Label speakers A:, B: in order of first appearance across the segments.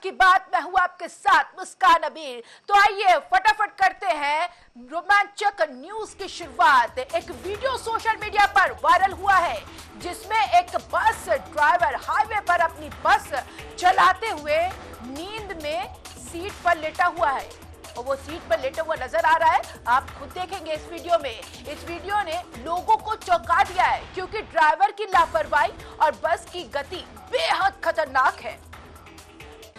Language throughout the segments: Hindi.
A: की बात, मैं हूं आपके साथ मुस्कान अबीर। तो आइए फटाफट करते हैं रोमांचक न्यूज की शुरुआत। एक वीडियो सोशल मीडिया पर वायरल हुआ है जिसमें एक बस ड्राइवर हाईवे पर अपनी बस चलाते हुए नींद में सीट पर लेटा हुआ है और वो सीट पर लेटा हुआ नजर आ रहा है। आप खुद देखेंगे इस वीडियो में। इस वीडियो ने लोगों को चौंका दिया है क्योंकि ड्राइवर की लापरवाही और बस की गति बेहद खतरनाक है।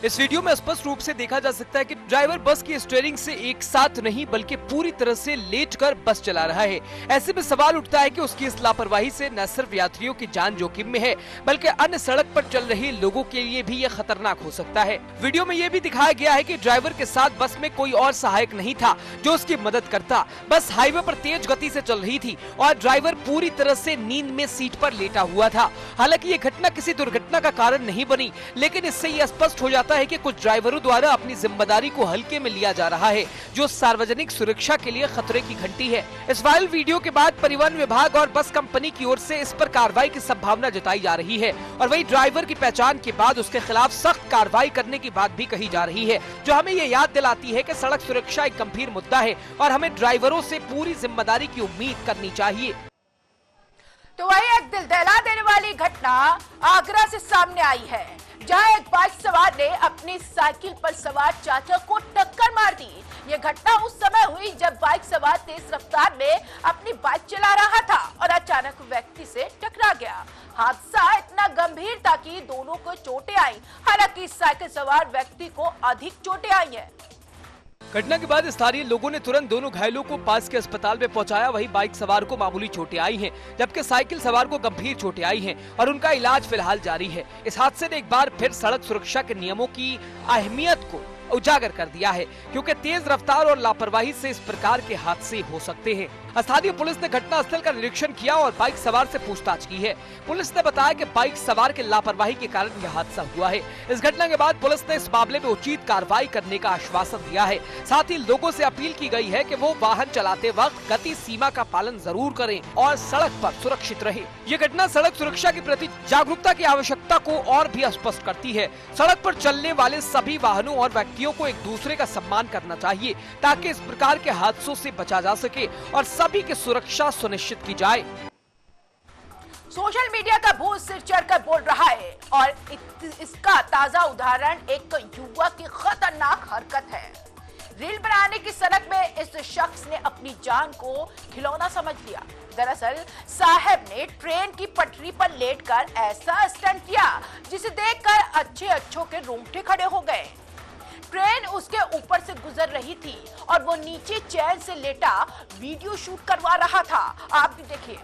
B: इस वीडियो में स्पष्ट रूप से देखा जा सकता है कि ड्राइवर बस की स्टीयरिंग से एक साथ नहीं बल्कि पूरी तरह से लेटकर बस चला रहा है। ऐसे में सवाल उठता है कि उसकी इस लापरवाही से न सिर्फ यात्रियों की जान जोखिम में है बल्कि अन्य सड़क पर चल रहे लोगों के लिए भी यह खतरनाक हो सकता है। वीडियो में यह भी दिखाया गया है कि ड्राइवर के साथ बस में कोई और सहायक नहीं था जो उसकी मदद करता। बस हाईवे पर तेज गति से चल रही थी और ड्राइवर पूरी तरह से नींद में सीट पर लेटा हुआ था। हालांकि ये घटना किसी दुर्घटना का कारण नहीं बनी, लेकिन इससे यह स्पष्ट हो जाता है कि कुछ ड्राइवरों द्वारा अपनी जिम्मेदारी को हल्के में लिया जा रहा है, जो सार्वजनिक सुरक्षा के लिए खतरे की घंटी है। इस वायरल वीडियो के बाद परिवहन विभाग और बस कंपनी की ओर से इस पर कार्रवाई की संभावना जताई जा रही है और वही ड्राइवर की पहचान के बाद उसके खिलाफ सख्त कार्रवाई करने की बात भी कही जा रही है, जो हमें ये याद दिलाती है कि सड़क सुरक्षा एक गंभीर मुद्दा है और हमें ड्राइवरों से पूरी जिम्मेदारी की उम्मीद करनी चाहिए।
A: तो वही एक दिल दहला देने वाली घटना आगरा से सामने आई है, जहां एक बाइक सवार ने अपनी साइकिल पर सवार चाचा को टक्कर मार दी। ये घटना उस समय हुई जब बाइक सवार तेज रफ्तार में अपनी बाइक चला रहा था और अचानक व्यक्ति से टकरा गया। हादसा इतना गंभीर था कि दोनों को चोटें आई। हालांकि साइकिल सवार व्यक्ति को अधिक चोटें आई हैं।
B: घटना के बाद स्थानीय लोगों ने तुरंत दोनों घायलों को पास के अस्पताल में पहुंचाया। वहीं बाइक सवार को मामूली चोटें आई हैं, जबकि साइकिल सवार को गंभीर चोटें आई हैं और उनका इलाज फिलहाल जारी है। इस हादसे ने एक बार फिर सड़क सुरक्षा के नियमों की अहमियत को उजागर कर दिया है, क्योंकि तेज रफ्तार और लापरवाही से इस प्रकार के हादसे हो सकते हैं। स्थानीय पुलिस ने घटनास्थल का निरीक्षण किया और बाइक सवार से पूछताछ की है। पुलिस ने बताया कि बाइक सवार के लापरवाही के कारण यह हादसा हुआ है। इस घटना के बाद पुलिस ने इस मामले में उचित कार्रवाई करने का आश्वासन दिया है। साथ ही लोगों से अपील की गई है कि वो वाहन चलाते वक्त गति सीमा का पालन जरूर करें और सड़क पर सुरक्षित रहे। ये घटना सड़क सुरक्षा के प्रति जागरूकता की आवश्यकता को और भी स्पष्ट करती है। सड़क पर चलने वाले सभी वाहनों और व्यक्तियों को एक दूसरे का सम्मान करना चाहिए ताकि इस प्रकार के हादसों से बचा जा सके और सभी की सुरक्षा सुनिश्चित की जाए।
A: सोशल मीडिया का भूत सिर चढ़कर बोल रहा है और इसका ताजा उदाहरण एक युवक की खतरनाक हरकत है। रील बनाने की सनक में इस शख्स ने अपनी जान को खिलौना समझ लिया। दरअसल साहब ने ट्रेन की पटरी पर लेटकर ऐसा स्टंट किया जिसे देखकर अच्छों के रोंगटे खड़े हो गए। ट्रेन उसके ऊपर से गुजर रही थी और वो नीचे चैन से लेटा वीडियो शूट करवा रहा था। आप भी देखिए।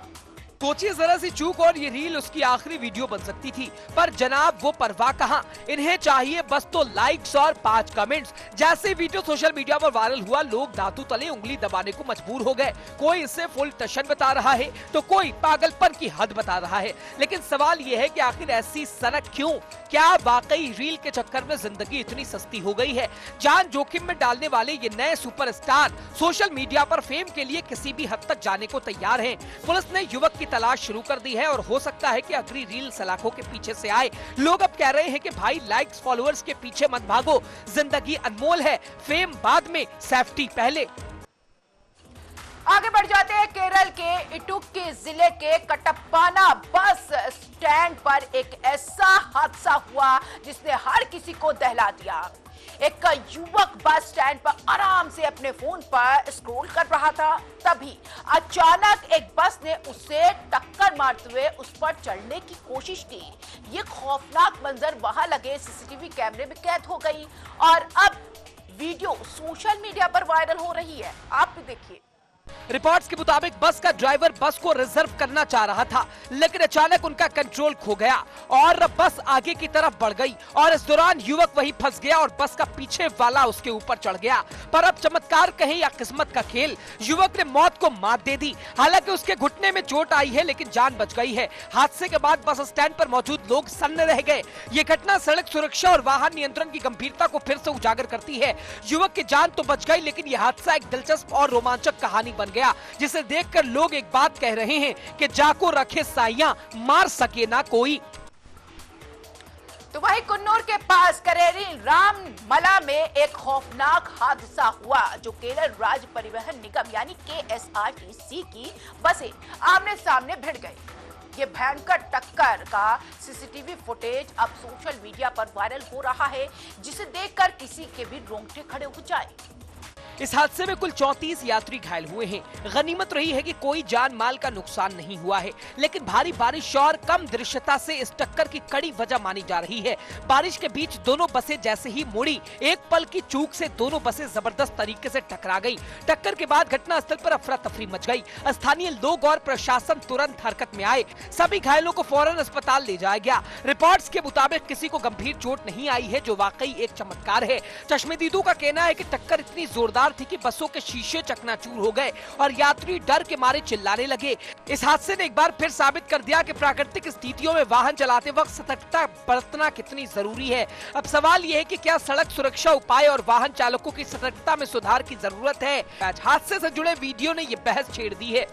B: सोचिए जरा सी चूक और ये रील उसकी आखिरी वीडियो बन सकती थी, पर जनाब वो परवाह कहां। इन्हें चाहिए बस तो लाइक्स और 5 कमेंट्स। जैसे वीडियो सोशल मीडिया पर वायरल हुआ, लोग दांतों तले उंगली दबाने को मजबूर हो गए। कोई इसे फुल टशन बता रहा है तो कोई पागलपन की हद बता रहा है। लेकिन सवाल ये है कि आखिर ऐसी सनक क्यों? क्या वाकई रील के चक्कर में जिंदगी इतनी सस्ती हो गई है? जान जोखिम में डालने वाले ये नए सुपरस्टार सोशल मीडिया पर फेम के लिए किसी भी हद तक जाने को तैयार हैं। पुलिस ने युवक की तलाश शुरू कर दी है और हो सकता है कि अगली रील सलाखों के पीछे से आए। लोग अब कह रहे हैं कि भाई लाइक्स फॉलोअर्स के पीछे मत भागो, जिंदगी अनमोल है, फेम बाद में, सेफ्टी पहले।
A: आगे बढ़ जाते हैं। केरल के इडुक्की जिले के कटप्पाना बस स्टैंड पर एक ऐसा हादसा हुआ जिसने हर किसी को दहला दिया। एक युवक बस स्टैंड पर आराम से अपने फोन पर स्क्रॉल कर रहा था, तभी अचानक एक बस ने उसे टक्कर मारते हुए उस पर चढ़ने की कोशिश की। ये खौफनाक मंजर वहां लगे सीसीटीवी कैमरे में कैद हो गई और अब वीडियो सोशल मीडिया पर वायरल हो रही है। आप भी देखिए।
B: रिपोर्ट्स के मुताबिक बस का ड्राइवर बस को रिजर्व करना चाह रहा था, लेकिन अचानक उनका कंट्रोल खो गया और बस आगे की तरफ बढ़ गई और इस दौरान युवक वहीं फंस गया और बस का पीछे वाला उसके ऊपर चढ़ गया। पर अब चमत्कार कहें या किस्मत का खेल, युवक ने मौत को मात दे दी। हालांकि उसके घुटने में चोट आई है लेकिन जान बच गई है। हादसे के बाद बस स्टैंड पर मौजूद लोग सन्न रह गए। ये घटना सड़क सुरक्षा और वाहन नियंत्रण की गंभीरता को फिर से उजागर करती है। युवक की जान तो बच गई, लेकिन यह हादसा एक दिलचस्प और रोमांचक कहानी बन गया, जिसे देखकर लोग एक बात कह रहे हैं कि जाको रखे साइयां, मार सके ना कोई।
A: तो वही वहीं कुन्नूर के पास करेरी राममला में एक खौफनाक हादसा हुआ, जो केरल राज्य परिवहन निगम यानी KSRTC की बसें आमने सामने भिड़ गई। ये भयंकर टक्कर का सीसीटीवी फुटेज अब सोशल मीडिया पर वायरल हो रहा है, जिसे देखकर किसी के भी रोंगटे खड़े हो जाए।
B: इस हादसे में कुल 34 यात्री घायल हुए हैं। गनीमत रही है कि कोई जान माल का नुकसान नहीं हुआ है, लेकिन भारी बारिश और कम दृश्यता से इस टक्कर की कड़ी वजह मानी जा रही है। बारिश के बीच दोनों बसें जैसे ही मुड़ी, एक पल की चूक से दोनों बसें जबरदस्त तरीके से टकरा गई। टक्कर के बाद घटना स्थल पर अफरा तफरी मच गई। स्थानीय लोग और प्रशासन तुरंत हरकत में आए। सभी घायलों को फौरन अस्पताल ले जाया गया। रिपोर्ट्स के मुताबिक किसी को गंभीर चोट नहीं आई है, जो वाकई एक चमत्कार है। चश्मदीदों का कहना है कि टक्कर इतनी जोरदार थी कि बसों के शीशे चकनाचूर हो गए और यात्री डर के मारे चिल्लाने लगे। इस हादसे ने एक बार फिर साबित कर दिया कि प्राकृतिक स्थितियों में वाहन चलाते वक्त सतर्कता बरतना कितनी जरूरी है। अब सवाल यह है कि क्या सड़क सुरक्षा उपाय और वाहन चालकों की सतर्कता में सुधार की जरूरत है। आज हादसे से जुड़े वीडियो ने ये बहस छेड़ दी है।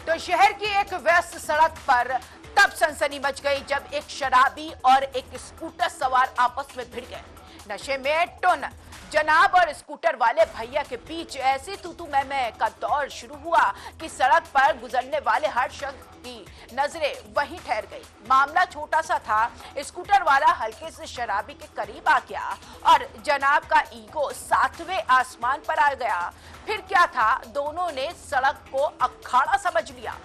A: तो शहर की एक व्यस्त सड़क पर तब सनसनी मच गई जब एक शराबी और एक स्कूटर सवार आपस में भिड़ गए। नशे में टुन जनाब और स्कूटर वाले भैया के बीच ऐसी तू मैं का दौर शुरू हुआ कि सड़क पर गुजरने वाले हर शख्स की नजरें वहीं ठहर गई। मामला छोटा सा था। स्कूटर वाला हल्के से शराबी के करीब आ गया और जनाब का ईगो 7वें आसमान पर आ गया। फिर क्या था, दोनों ने सड़क को अखाड़ा समझ लिया।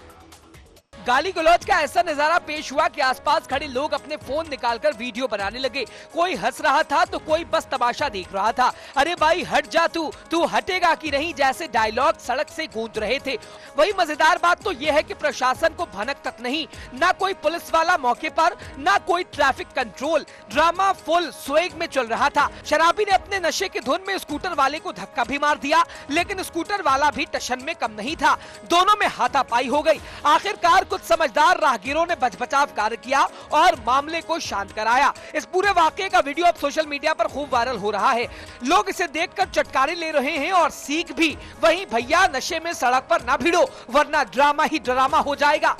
B: गाली गलौज का ऐसा नजारा पेश हुआ कि आसपास खड़े लोग अपने फोन निकालकर वीडियो बनाने लगे। कोई हंस रहा था तो कोई बस तमाशा देख रहा था। अरे भाई हट जा, तू हटेगा कि नहीं, जैसे डायलॉग सड़क से गूंज रहे थे। वही मजेदार बात तो यह है कि प्रशासन को भनक तक नहीं, ना कोई पुलिस वाला मौके पर, ना कोई ट्रैफिक कंट्रोल। ड्रामा फुल स्वेग में चल रहा था। शराबी ने अपने नशे की धुन में स्कूटर वाले को धक्का भी मार दिया, लेकिन स्कूटर वाला भी टशन में कम नहीं था। दोनों में हाथापाई हो गई। आखिरकार कुछ समझदार राहगीरों ने बचबचाव कार्य किया और मामले को शांत कराया। इस पूरे वाकये का वीडियो अब सोशल मीडिया पर खूब वायरल हो रहा है। लोग इसे देखकर चटकारे ले रहे हैं और सीख भी। वहीं भैया नशे में सड़क पर ना भिड़ो, वरना ड्रामा ही ड्रामा हो जाएगा।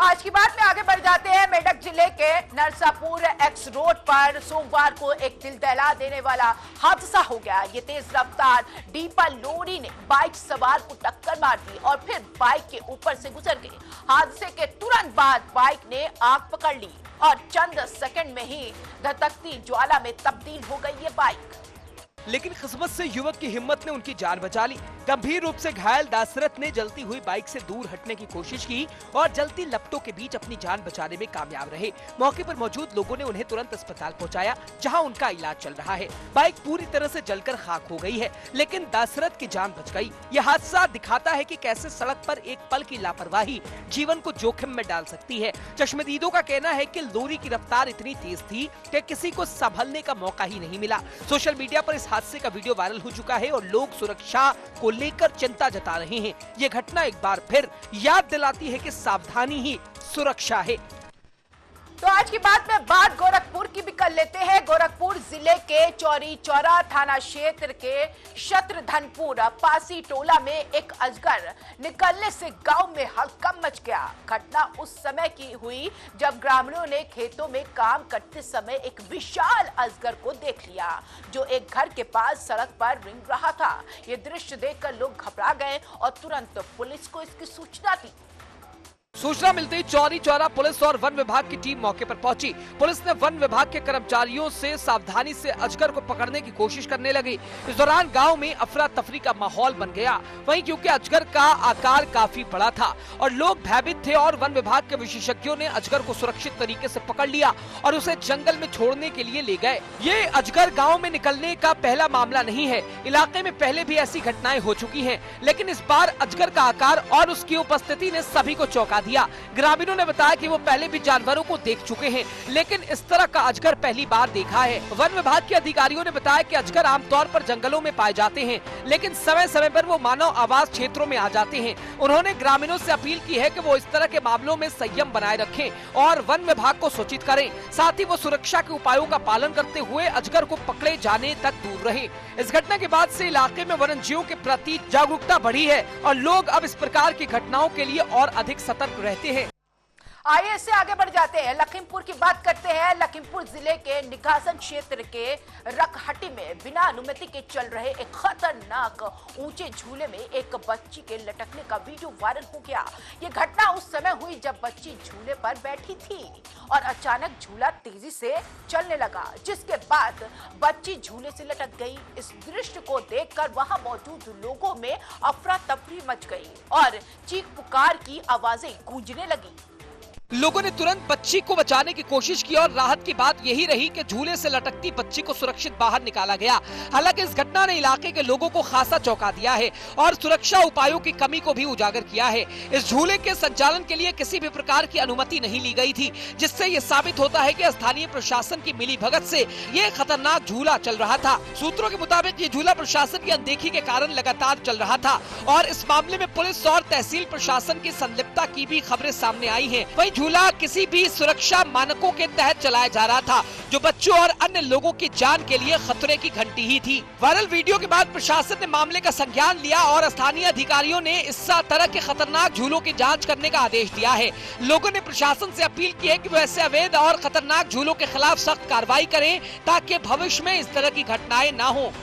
A: आज की बात में आगे बढ़ जाते हैं। मेडक जिले के नरसापुर एक्स रोड पर सोमवार को एक दिल दहला देने वाला हादसा हो गया। ये तेज रफ्तार डीपा लोरी ने बाइक सवार को टक्कर मार दी और फिर बाइक के ऊपर से गुजर गई। हादसे के तुरंत बाद बाइक ने आग पकड़ ली और चंद सेकंड में ही धधकती ज्वाला में तब्दील हो गई ये बाइक।
B: लेकिन किस्मत से युवक की हिम्मत ने उनकी जान बचा ली। गंभीर रूप से घायल दासरथ ने जलती हुई बाइक से दूर हटने की कोशिश की और जलती लपटों के बीच अपनी जान बचाने में कामयाब रहे। मौके पर मौजूद लोगों ने उन्हें तुरंत अस्पताल पहुंचाया, जहां उनका इलाज चल रहा है। बाइक पूरी तरह से जलकर खाक हो गई है, लेकिन दासरथ की जान बच गई। यह हादसा दिखाता है कि कैसे सड़क पर एक पल की लापरवाही जीवन को जोखिम में डाल सकती है। चश्मदीदों का कहना है कि लोरी की रफ्तार इतनी तेज थी कि किसी को संभलने का मौका ही नहीं मिला। सोशल मीडिया पर इस हादसे का वीडियो वायरल हो चुका है और लोग सुरक्षा को लेकर चिंता जता रहे हैं। ये घटना एक बार फिर याद दिलाती है कि सावधानी ही सुरक्षा है।
A: तो आज की बात गोरखपुर की भी कर लेते हैं। गोरखपुर जिले के चौरी चौरा थाना क्षेत्र के शत्रुधनपुर पासी टोला में एक अजगर निकलने से गांव में हड़कंप मच गया। घटना उस समय की हुई जब ग्रामीणों ने खेतों में काम करते समय एक विशाल अजगर को देख लिया, जो एक घर के पास सड़क पर रेंग रहा था। ये दृश्य देखकर लोग घबरा गए और तुरंत पुलिस को इसकी सूचना दी।
B: सूचना मिलते ही चौरी चौरा पुलिस और वन विभाग की टीम मौके पर पहुंची। पुलिस ने वन विभाग के कर्मचारियों से सावधानी से अजगर को पकड़ने की कोशिश करने लगी। इस दौरान गांव में अफरा तफरी का माहौल बन गया। वहीं क्योंकि अजगर का आकार काफी बड़ा था और लोग भयभीत थे और वन विभाग के विशेषज्ञों ने अजगर को सुरक्षित तरीके से पकड़ लिया और उसे जंगल में छोड़ने के लिए ले गए। ये अजगर गाँव में निकलने का पहला मामला नहीं है। इलाके में पहले भी ऐसी घटनाएं हो चुकी है, लेकिन इस बार अजगर का आकार और उसकी उपस्थिति ने सभी को चौंका दिया। ग्रामीणों ने बताया कि वो पहले भी जानवरों को देख चुके हैं, लेकिन इस तरह का अजगर पहली बार देखा है। वन विभाग के अधिकारियों ने बताया कि अजगर आमतौर पर जंगलों में पाए जाते हैं, लेकिन समय समय पर वो मानव आवास क्षेत्रों में आ जाते हैं। उन्होंने ग्रामीणों से अपील की है कि वो इस तरह के मामलों में संयम बनाए रखें और वन विभाग को सूचित करें। साथ ही वो सुरक्षा के उपायों का पालन करते हुए अजगर को पकड़े जाने तक दूर रहे। इस घटना के बाद से इलाके में वन्यजीवों के प्रति जागरूकता बढ़ी है और लोग अब इस प्रकार की घटनाओं के लिए और अधिक सतर्क रहते हैं।
A: आइए इससे आगे बढ़ जाते हैं, लखीमपुर की बात करते हैं। लखीमपुर जिले के निघासन क्षेत्र के रखहटी में बिना अनुमति के चल रहे एक खतरनाक ऊंचे झूले में एक बच्ची के लटकने का वीडियो वायरल हो गया। ये घटना उस समय हुई जब बच्ची झूले पर बैठी थी और अचानक झूला तेजी से चलने लगा, जिसके बाद बच्ची झूले से लटक गई। इस दृश्य को देखकर वहां मौजूद लोगों में अफरा तफरी मच गई और चीख पुकार की आवाजें गूंजने लगी।
B: लोगों ने तुरंत बच्ची को बचाने की कोशिश की और राहत की बात यही रही कि झूले से लटकती बच्ची को सुरक्षित बाहर निकाला गया। हालांकि इस घटना ने इलाके के लोगों को खासा चौंका दिया है और सुरक्षा उपायों की कमी को भी उजागर किया है। इस झूले के संचालन के लिए किसी भी प्रकार की अनुमति नहीं ली गई थी, जिससे ये साबित होता है कि स्थानीय प्रशासन की मिलीभगत से ये खतरनाक झूला चल रहा था। सूत्रों के मुताबिक ये झूला प्रशासन की अनदेखी के कारण लगातार चल रहा था और इस मामले में पुलिस और तहसील प्रशासन की संलिप्तता की भी खबरें सामने आई है। वहीं झूला किसी भी सुरक्षा मानकों के तहत चलाया जा रहा था, जो बच्चों और अन्य लोगों की जान के लिए खतरे की घंटी ही थी। वायरल वीडियो के बाद प्रशासन ने मामले का संज्ञान लिया और स्थानीय अधिकारियों ने इस तरह के खतरनाक झूलों की जांच करने का आदेश दिया है। लोगों ने प्रशासन से अपील की है कि वो ऐसे अवैध और खतरनाक झूलों के खिलाफ सख्त कार्रवाई करें ताकि भविष्य में इस तरह की घटनाएं न हो।